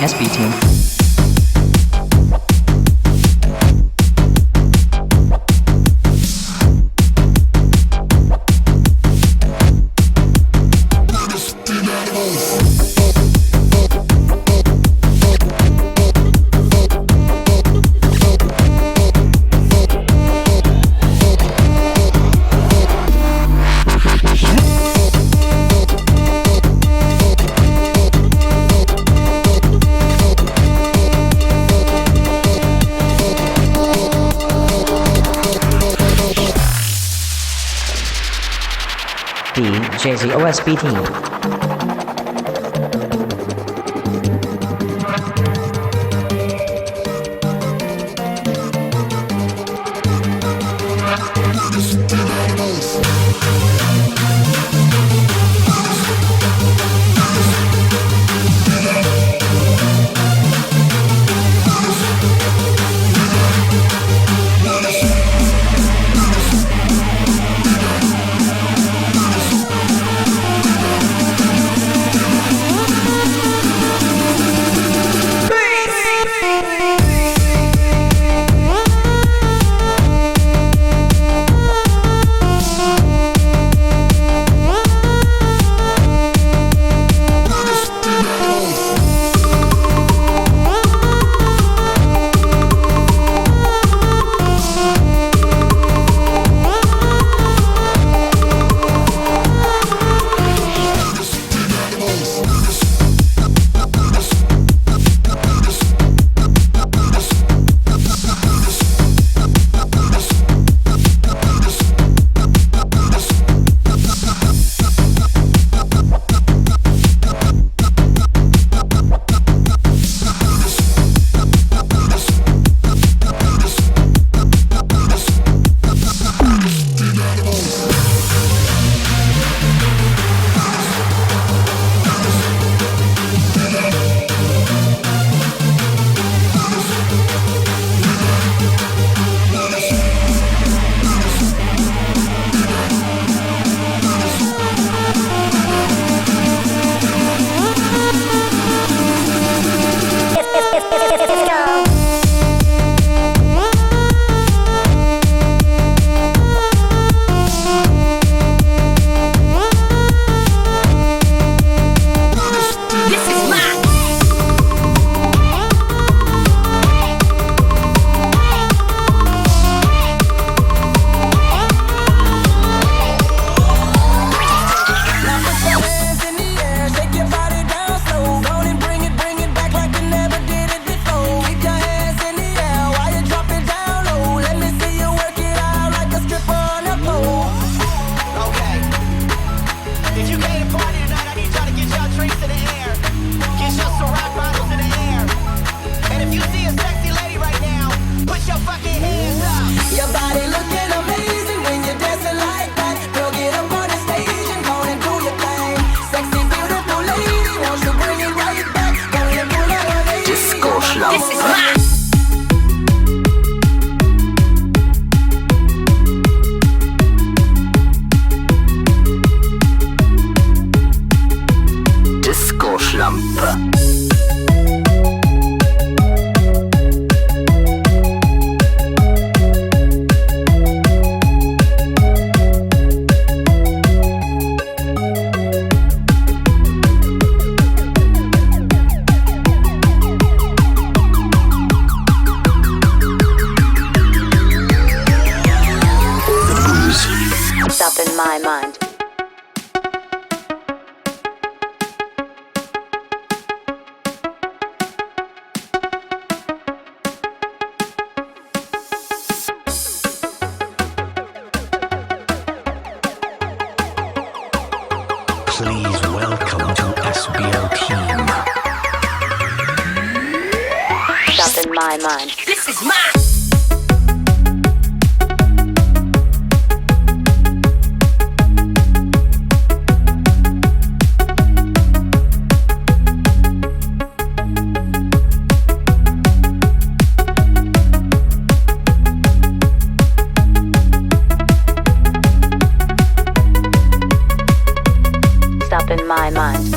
SB team. BuZz OSB team. My mind. Please welcome to SBO team. Stop in my mind. This is mine. In my mind.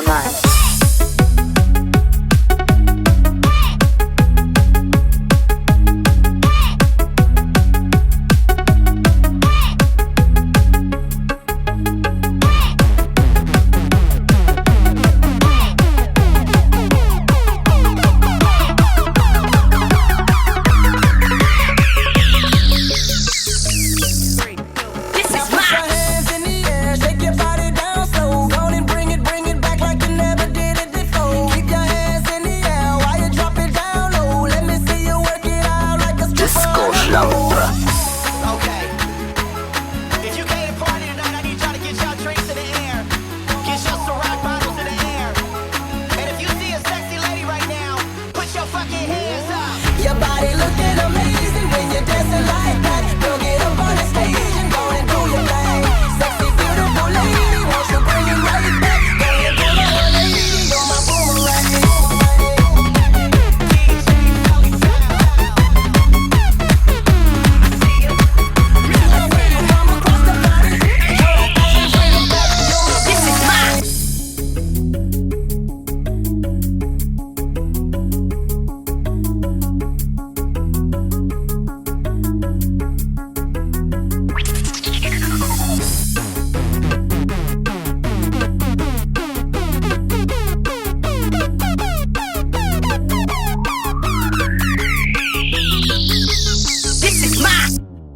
mind. Okay. If you came to party tonight, I need y'all to get y'all drinks in the air. Get your Ciroc bottles in the air. And if you see a sexy lady right now, put your fucking hands up. Your body looking amazing when you're dancing like that. Girl, get up on the stage and go and do your thing. Sexy, beautiful lady, won't you bring it right back? Go and do my 180, you're my boomerang.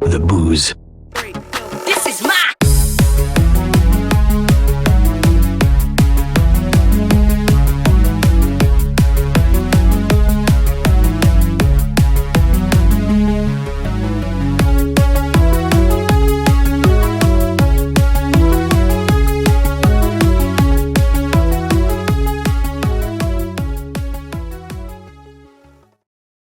The BuZz.